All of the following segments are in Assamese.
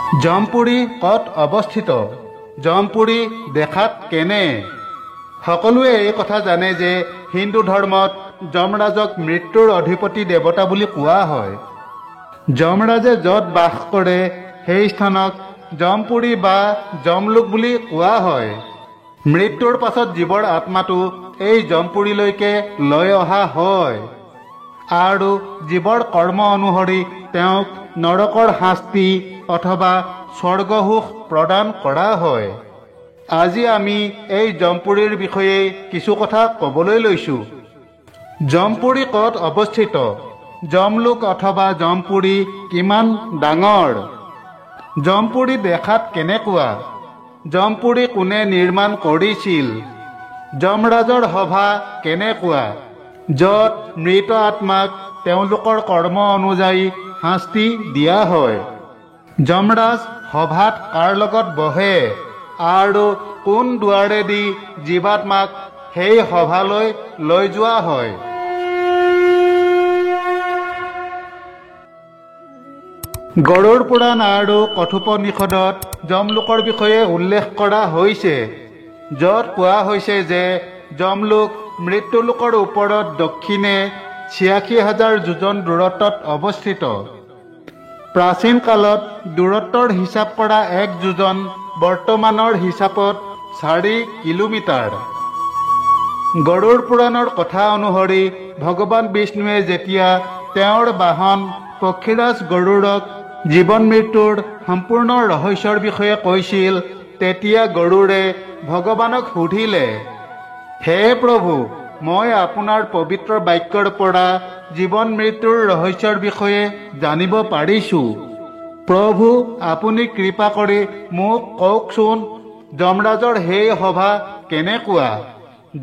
জমপুৰী ক'ত অৱস্থিত? জমপুৰী দেখাত কেনে? সকলোৱে এই কথা জানে যে হিন্দু ধৰ্মত যমৰাজক মৃত্যুৰ অধিপতি দেৱতা বুলি কোৱা হয়। যমৰাজে য'ত বাস কৰে সেই স্থানক যমপুৰী বা যমলোক বুলি কোৱা হয়। মৃত্যুৰ পাছত জীৱৰ আত্মাটো এই যমপুৰীলৈকে লৈ অহা হয় আৰু জীৱৰ কৰ্ম অনুসৰি তেওঁক নৰকৰ শাস্তি অথবা স্বৰ্গসুখ প্ৰদান কৰা হয়। আজি আমি এই যমপুৰীৰ বিষয়ে কিছু কথা ক'বলৈ লৈছোঁ। যমপুৰী ক'ত অৱস্থিত? যমলোক অথবা যমপুৰী কিমান ডাঙৰ? যমপুৰী দেখাত কেনেকুৱা? যমপুৰী কোনে নিৰ্মাণ কৰিছিল? যমৰাজৰ সভা কেনেকুৱা, য'ত মৃত আত্মাক তেওঁলোকৰ কৰ্ম অনুযায়ী শাস্তি দিয়া হয়? যমৰাজ সভাত কাৰ লগত বহে আৰু কোন দুৱাৰেদি জীৱাত্মাক সেই সভালৈ লৈ যোৱা হয়? গৰুড় পুৰাণ আৰু কথোপনিষদত যমলোকৰ বিষয়ে উল্লেখ কৰা হৈছে, য'ত কোৱা হৈছে যে যমলোক মৃত্যুলোকৰ ওপৰত দক্ষিণে ৮৬,০০০ যোজন দূৰত্বত অৱস্থিত। প্ৰাচীন কালত দূৰত্বৰ হিচাপ কৰা এক যোজন বৰ্তমানৰ হিচাপত ৪ কিলোমিটাৰ। গৰুড় পুৰাণৰ কথা অনুসৰি ভগৱান বিষ্ণুৱে যেতিয়া তেওঁৰ বাহন পক্ষীৰাজ গৰুড়ক জীৱন মৃত্যুৰ সম্পূৰ্ণ ৰহস্যৰ বিষয়ে কৈছিল, তেতিয়া গৰুড়ে ভগৱানক সুধিলে, হে প্ৰভু, মই আপোনাৰ পবিত্ৰ বাক্যৰ পৰা জীৱন মৃত্যুৰ ৰহস্যৰ বিষয়ে জানিব পাৰিছোঁ। প্ৰভু, আপুনি কৃপা কৰি মোক কওকচোন, যমৰাজৰ সেই সভা কেনেকুৱা,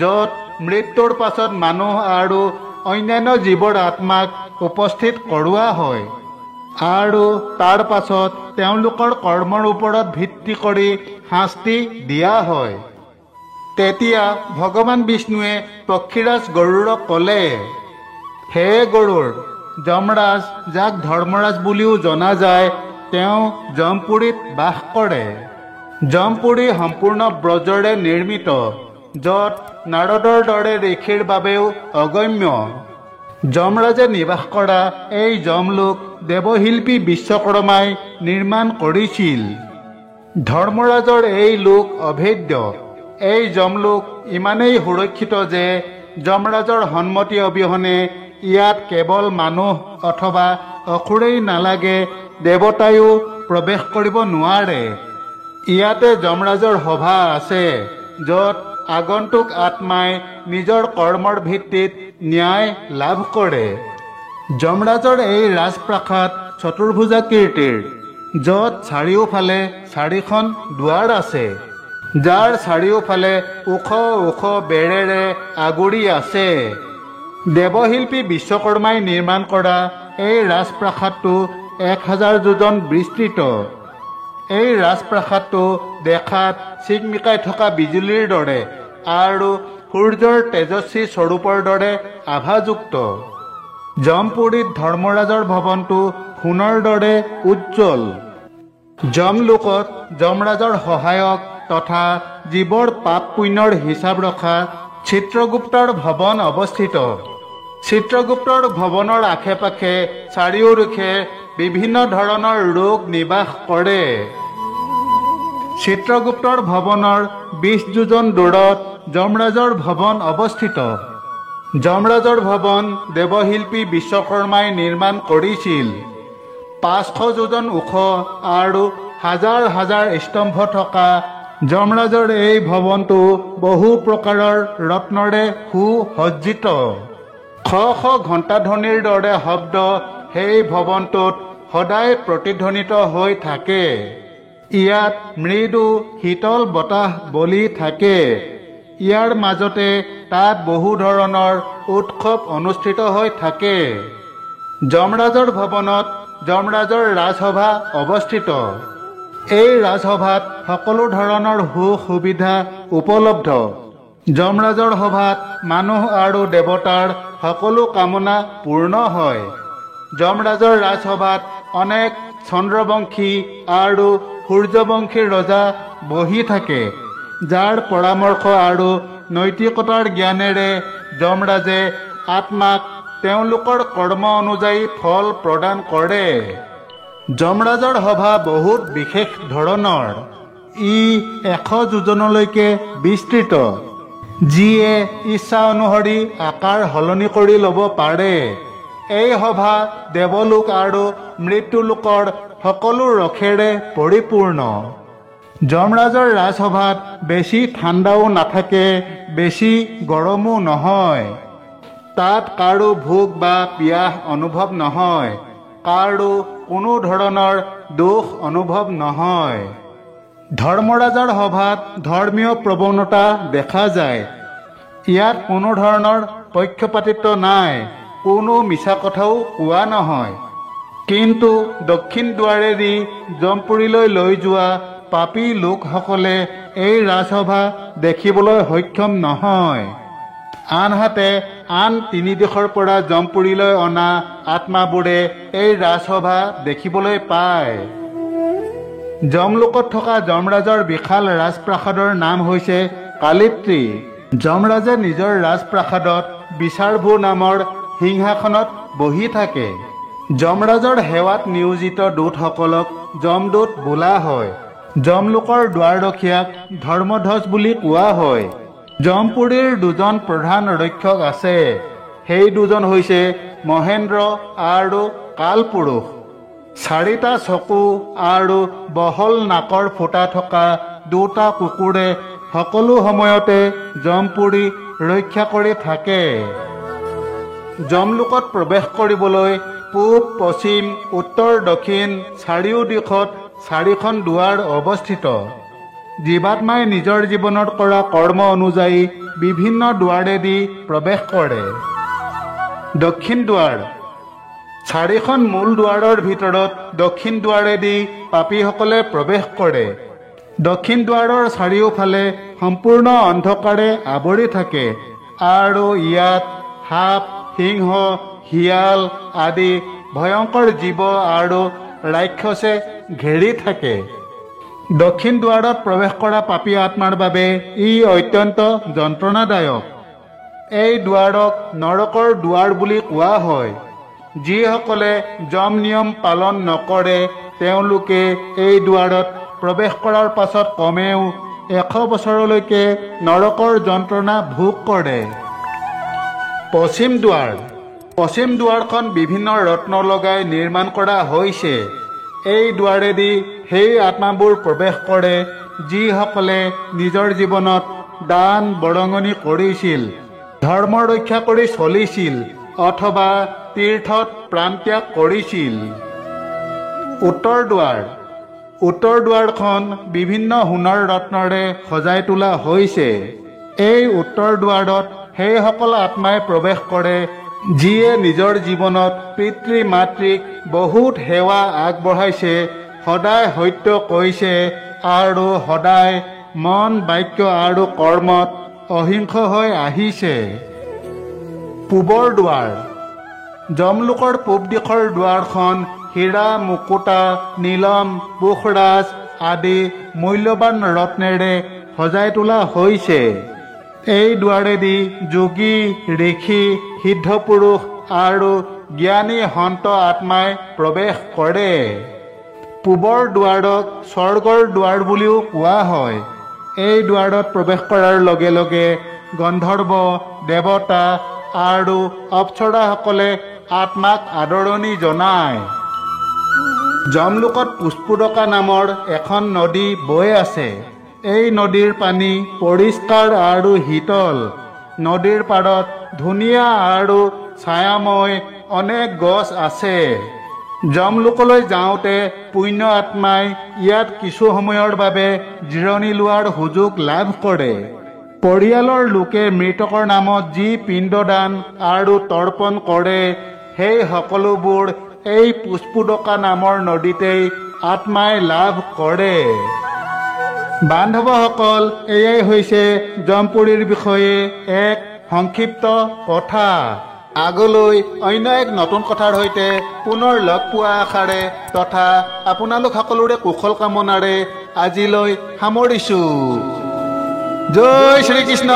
য'ত মৃত্যুৰ পাছত মানুহ আৰু অন্যান্য জীৱৰ আত্মাক উপস্থিত কৰোৱা হয় আৰু তাৰ পাছত তেওঁলোকৰ কৰ্মৰ ওপৰত ভিত্তি কৰি শাস্তি দিয়া হয়? তেতিয়া ভগৱান বিষ্ণুৱে পক্ষীৰাজ গৰুড়ক ক'লে, হে গৰুড়, যমৰাজ, যাক ধৰ্মৰাজ বুলিও জনা যায়, তেওঁ যমপুৰীত বাস কৰে। যমপুৰী সম্পূৰ্ণ ব্ৰজৰে নিৰ্মিত, য'ত নাৰদৰ দৰে ঋষিৰ বাবেও অগম্য। যমৰাজে নিবাস কৰা এই যমলোক দেৱশিল্পী বিশ্বকৰ্মাই নিৰ্মাণ কৰিছিল। ধৰ্মৰাজৰ এই লোক অভেদ্য। এই যমলোক ইমানেই সুৰক্ষিত যে যমৰাজৰ সন্মতি অবিহনে ইয়াত কেৱল মানুহ অথবা অসুৰেই নালাগে, দেৱতায়ো প্ৰৱেশ কৰিব নোৱাৰে। ইয়াতে যমৰাজৰ সভা আছে, য'ত আগন্তুক আত্মাই নিজৰ কৰ্মৰ ভিত্তিত ন্যায় লাভ কৰে। যমৰাজৰ এই ৰাজপ্ৰাসাদ চতুৰ্ভুজাকৃতিৰ, য'ত চাৰিওফালে ৪খন দুৱাৰ আছে, যাৰ চাৰিওফালে ওখ ওখ বেৰেৰে আগুৰি আছে। দেৱশিল্পী বিশ্বকৰ্মাই নিৰ্মাণ কৰা এই ৰাজপ্ৰাসাদটো ১,০০০ যোজন বিস্তৃত। এই ৰাজপ্ৰাসাদটো দেখাত চিকমিকাই থকা বিজুলীৰ দৰে আৰু সূৰ্যৰ তেজস্বী স্বৰূপৰ দৰে আভাযুক্ত। যমপুৰীত ধৰ্মৰাজৰ ভৱনটো সোণৰ দৰে উজ্জ্বল। যমলোকত যমৰাজৰ সহায়ক তথা জীৱৰ পাপ পুণ্যৰ হিচাপ ৰখা চিত্ৰগুপ্তৰ ভৱন অৱস্থিত। চিত্ৰগুপ্তৰ ভৱনৰ আশে পাশে চাৰিওদিশে বিভিন্ন ধৰণৰ ৰোগ নিবাস কৰে। চিত্ৰগুপ্তৰ ভৱনৰ ২০ যোজন দূৰত যমৰাজৰ ভৱন অৱস্থিত। যমৰাজৰ ভৱন দেৱশিল্পী বিশ্বকৰ্মাই নিৰ্মাণ কৰিছিল। ৫০০ যোজন ওখ আৰু হাজাৰ হাজাৰ স্তম্ভ থকা যমৰাজৰ এই ভৱনটো বহু প্ৰকাৰৰ ৰত্নৰে সুসজ্জিত। শ শ ঘণ্টাধ্বনিৰ দৰে শব্দ সেই ভৱনটোত সদায় প্ৰতিধ্বনিত হৈ থাকে। ইয়াত মৃদু শীতল বতাহ বলি থাকে। ইয়াৰ মাজতে তাত বহু ধৰণৰ উৎসৱ অনুষ্ঠিত হৈ থাকে। যমৰাজৰ ভৱনত যমৰাজৰ ৰাজসভা অৱস্থিত। এই ৰাজসভাত সকলো ধৰণৰ সুবিধা উপলব্ধ। যমৰাজৰ সভাত মানুহ আৰু দেৱতাৰ সকলো কামনা পূৰ্ণ হয়। যমৰাজৰ ৰাজসভাত অনেক চন্দ্ৰবংশী আৰু সূৰ্যবংশীৰ ৰজা বহি থাকে, যাৰ পৰামৰ্শ আৰু নৈতিকতাৰ জ্ঞানেৰে যমৰাজে আত্মাক তেওঁলোকৰ কৰ্ম অনুযায়ী ফল প্ৰদান কৰে। যমৰাজৰ সভা বহুত বিশেষ ধৰণৰ। ই 100 যোজনলৈকে বিস্তৃত, যিয়ে ইচ্ছা অনুসৰি আকাৰ সলনি কৰি ল'ব পাৰে। এই সভা দেৱলোক আৰু মৃত্যুলোকৰ সকলো ৰসেৰে পৰিপূৰ্ণ। যমৰাজৰ ৰাজসভাত বেছি ঠাণ্ডাও নাথাকে, বেছি গৰমো নহয়। তাত কাৰো ভোক বা পিয়াহ অনুভৱ নহয়, কাৰো কোনো ধৰণৰ দুখ অনুভৱ নহয়। ধৰ্মৰাজাৰ সভাত ধৰ্মীয় প্ৰৱণতা দেখা যায়। ইয়াত কোনো ধৰণৰ পক্ষপাতিত্ব নাই, কোনো মিছা কথাও কোৱা নহয়। কিন্তু দক্ষিণ দুৱাৰেদি যমপুৰীলৈ লৈ যোৱা পাপী লোকসকলে এই ৰাজসভা দেখিবলৈ সক্ষম নহয়। আনহাতে আন 3 দিশৰ পৰা যমপুৰীলৈ অনা আত্মাবোৰে এই ৰাজসভা দেখিবলৈ পায়। যমলোকত থকা যমৰাজৰ বিশাল ৰাজপ্ৰাসাদৰ নাম হৈছে কালিত্ৰী। যমৰাজে নিজৰ ৰাজপ্ৰাসাদত বিচাৰভূ নামৰ সিংহাসনত বহি থাকে। যমৰাজৰ সেৱাত নিয়োজিত দূতসকলক যমদূত বোলা হয়। যমলোকৰ দুৱাৰৰখীয়াক ধৰ্মধ্বজ বুলি কোৱা হয়। যমপুৰীৰ 2জন প্ৰধান ৰক্ষক আছে। সেই 2জন হৈছে মহেন্দ্ৰ আৰু কালপুৰুষ। 4টা চকু আৰু বহল নাকৰ ফুটা থকা 2টা কুকুৰে সকলো সময়তে যমপুৰী ৰক্ষা কৰি থাকে। যমলোকত প্ৰৱেশ কৰিবলৈ পূব, পশ্চিম, উত্তৰ, দক্ষিণ চাৰিও দিশত 4খন দুৱাৰ অৱস্থিত। জীৱাত্মাই নিজৰ জীৱনত কৰা কৰ্ম অনুযায়ী বিভিন্ন দুৱাৰেদি প্ৰৱেশ কৰে। দক্ষিণ দুৱাৰ। 4খন মূল দুৱাৰৰ ভিতৰত দক্ষিণ দুৱাৰেদি পাপীসকলে প্ৰৱেশ কৰে। দক্ষিণ দুৱাৰৰ চাৰিওফালে সম্পূৰ্ণ অন্ধকাৰে আৱৰি থাকে আৰু ইয়াত সাপ, সিংহ, শিয়াল আদি ভয়ংকৰ জীৱ আৰু ৰাক্ষসে ঘেৰি থাকে। দক্ষিণ দুৱাৰত প্ৰৱেশ কৰা পাপী আত্মাৰ বাবে ই অত্যন্ত যন্ত্ৰণাদায়ক। এই দুৱাৰক নৰকৰ দুৱাৰ বুলি কোৱা হয়। যিসকলে যম নিয়ম পালন নকৰে তেওঁলোকে এই দুৱাৰত প্ৰৱেশ কৰাৰ পাছত কমেও 100 বছৰলৈকে নৰকৰ যন্ত্ৰণা ভোগ কৰে। পশ্চিম দুৱাৰ। পশ্চিম দুৱাৰখন বিভিন্ন ৰত্ন লগাই নিৰ্মাণ কৰা হৈছে। এই দুৱাৰেদি সেই আত্মাবোৰ প্ৰৱেশ কৰে যিসকলে নিজৰ জীৱনত দান বৰঙণি কৰিছিল, ধৰ্ম ৰক্ষা কৰি চলিছিল অথবা তীৰ্থত প্ৰাণত্যাগ কৰিছিল। উত্তৰ দুৱাৰ। উত্তৰ দুৱাৰখন বিভিন্ন সোণৰ ৰত্নৰে সজাই তোলা হৈছে। এই উত্তৰ দুৱাৰত সেইসকল আত্মাই প্ৰৱেশ কৰে যিয়ে নিজৰ জীৱনত পিতৃ মাতৃক বহুত সেৱা আগবঢ়াইছে, সদায় সত্য কৈছে আৰু সদায় মন, বাক্য আৰু কৰ্মত অহিংস হৈ আহিছে। পূবৰ দুৱাৰ। যমলোকৰ পূব দিশৰ দুৱাৰখন হীৰা, মুকুতা, নীলম, পুখৰাজ আদি মূল্যৱান ৰত্নেৰে সজাই তোলা হৈছে। এই দুৱাৰেদি যোগী, ঋষি, সিদ্ধপুৰুষ আৰু জ্ঞানী সন্ত আত্মাই প্ৰৱেশ কৰে। পূবৰ দুৱাৰক স্বৰ্গৰ দুৱাৰ বুলিও কোৱা হয়। এই দুৱাৰত প্ৰৱেশ কৰাৰ লগে লগে গন্ধৰ্ব, দেৱতা আৰু অপ্সৰাসকলে আত্মাক আদৰণি জনায়। যমলোকত পুষ্পুদকা নামৰ এখন নদী বৈ আছে। এই নদীৰ পানী পৰিষ্কাৰ আৰু শীতল। নদীৰ পাৰত ধুনীয়া আৰু ছায়াময় অনেক গছ আছে। যমলোকলৈ যাওঁতে পুণ্য আত্মাই ইয়াত কিছু সময়ৰ বাবে জিৰণি লোৱাৰ সুযোগ লাভ কৰে। পৰিয়ালৰ লোকে মৃতকৰ নামত যি পিণ্ডদান আৰু তৰ্পণ কৰে সেই সকলোবোৰ এই পুষ্পুদকা নামৰ নদীতেই আত্মাই লাভ কৰে। বান্ধৱসকল, এয়াই হৈছে যমপুৰীৰ বিষয়ে এক সংক্ষিপ্ত কথা। আগলৈ অন্য এক নতুন কথাৰ সৈতে পুনৰ লগ পোৱা আশাৰে তথা আপোনালোক সকলোৰে কুশল কামনাৰে আজিলৈ সামৰিছোঁ। জয় শ্ৰীকৃষ্ণ।